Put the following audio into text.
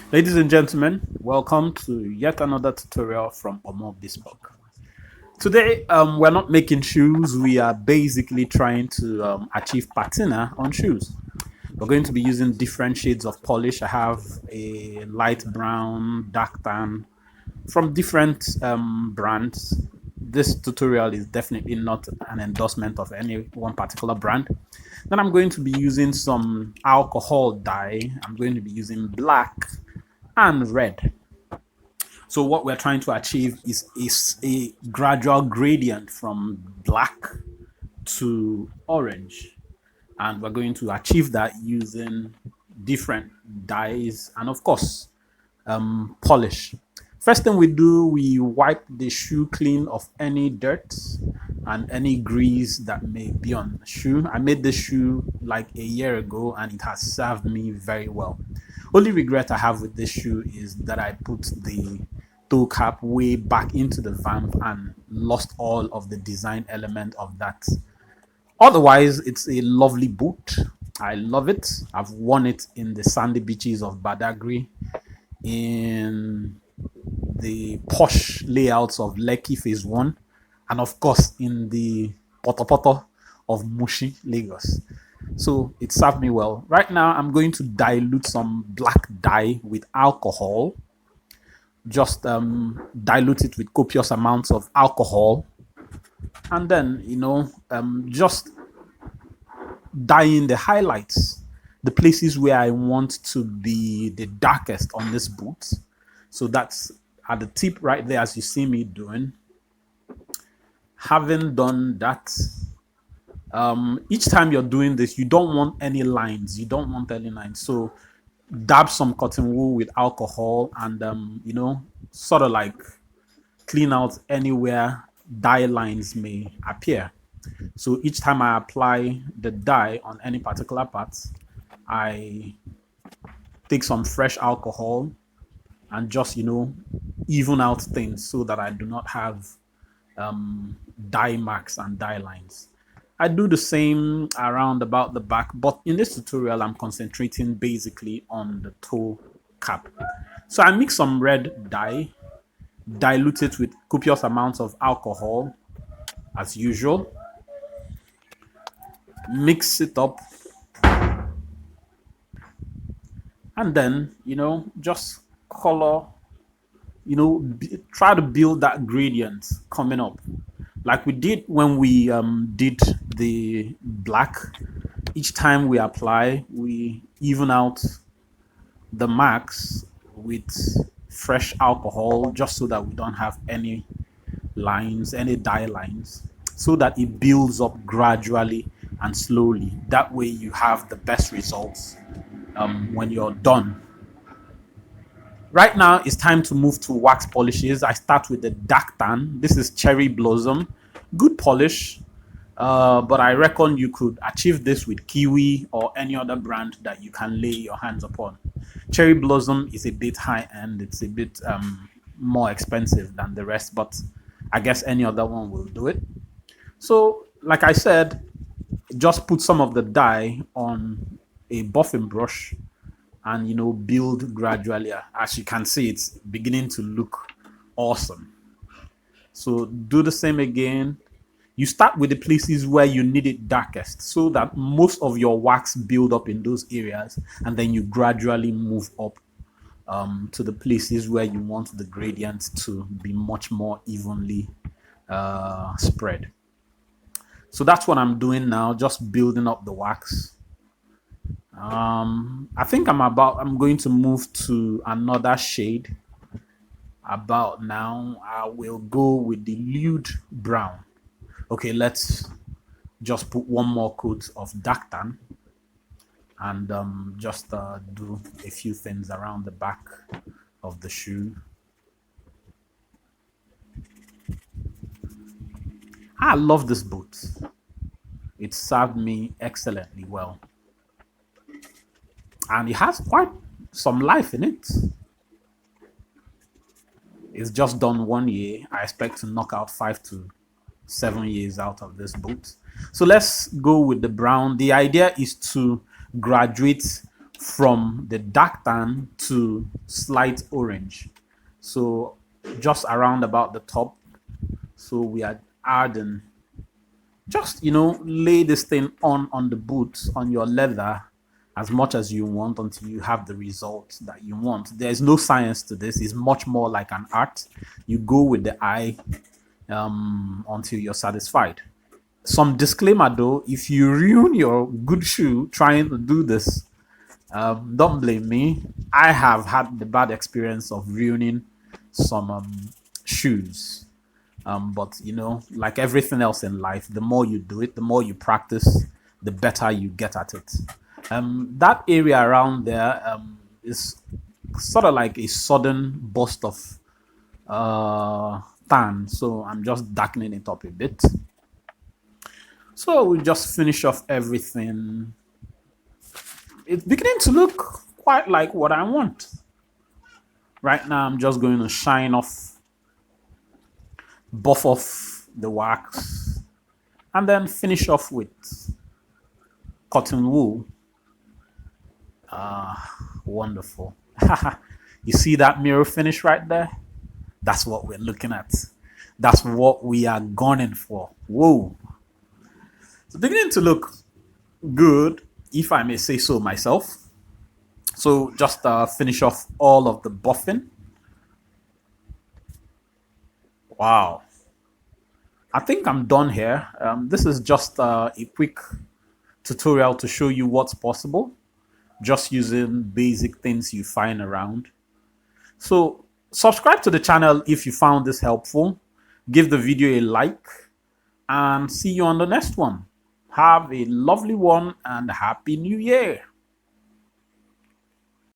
Ladies and gentlemen, welcome to yet another tutorial from Omo Bespoke. Today, we're not making shoes, we are basically trying to achieve patina on shoes. We're going to be using different shades of polish. I have a light brown, dark tan from different brands. This tutorial is definitely not an endorsement of any one particular brand. Then I'm going to be using some alcohol dye. I'm going to be using black and red. So what we're trying to achieve is a gradual gradient from black to orange. And we're going to achieve that using different dyes and of course polish. First thing we do, we wipe the shoe clean of any dirt and any grease that may be on the shoe. I made this shoe like a year ago and it has served me very well. Only regret I have with this shoe is that I put the toe cap way back into the vamp and lost all of the design element of that. Otherwise, it's a lovely boot. I love it. I've worn it in the sandy beaches of Badagry, in the posh layouts of Lekki Phase 1, and of course in the Potopoto of Mushi, Lagos. So it served me well. Right now, I'm going to dilute some black dye with alcohol. Just dilute it with copious amounts of alcohol. And then, just dye in the highlights, the places where I want to be the darkest on this boot. So that's at the tip right there, as you see me doing. Having done that, each time you're doing this, you don't want any lines. You don't want any lines. So dab some cotton wool with alcohol and, sort of like clean out anywhere dye lines may appear. So each time I apply the dye on any particular part, I take some fresh alcohol and just, even out things so that I do not have dye marks and dye lines. I do the same around about the back, but in this tutorial, I'm concentrating basically on the toe cap. So I mix some red dye, dilute it with copious amounts of alcohol as usual, mix it up, and then, just color, try to build that gradient coming up. Like we did when we did the black. Each time we apply, we even out the marks with fresh alcohol just so that we don't have any lines, any dye lines, so that it builds up gradually and slowly. That way you have the best results when you're done. Right now, it's time to move to wax polishes. I start with the dark tan. This is Cherry Blossom. Good polish, but I reckon you could achieve this with Kiwi or any other brand that you can lay your hands upon. Cherry Blossom is a bit high end. It's a bit more expensive than the rest, but I guess any other one will do it. So, like I said, just put some of the dye on a buffing brush and build gradually. As you can see, it's beginning to look awesome. So do the same again. You start with the places where you need it darkest so that most of your wax build up in those areas, and then you gradually move up to the places where you want the gradient to be much more evenly spread. So that's what I'm doing now, just building up the wax. I think I'm going to move to another shade. About now, I will go with the lewd brown. Okay, let's just put one more coat of dark tan and just do a few things around the back of the shoe. I love this boot. It served me excellently well. And it has quite some life in it. It's just done 1 year. I expect to knock out 5 to 7 years out of this boot. So let's go with the brown. The idea is to graduate from the dark tan to slight orange. So just around about the top. So we are adding, just lay this thing on the boots, on your leather, as much as you want until you have the result that you want. There's no science to this. It's much more like an art. You go with the eye until you're satisfied. Some disclaimer though: if you ruin your good shoe trying to do this, don't blame me. I have had the bad experience of ruining some shoes. But like everything else in life, the more you do it, the more you practice, the better you get at it. That area around there is sort of like a sudden burst of tan, so I'm just darkening it up a bit. So we just finish off everything. It's beginning to look quite like what I want. Right now, I'm just going to buff off the wax, and then finish off with cotton wool. Wonderful. You see that mirror finish right there? That's what we're looking at. That's what we are gunning for. Whoa. It's beginning to look good, if I may say so myself. So just finish off all of the buffing. Wow. I think I'm done here. This is just a quick tutorial to show you what's possible, just using basic things you find around. So subscribe to the channel if you found this helpful. Give the video a like, and see you on the next one. Have a lovely one and Happy New Year.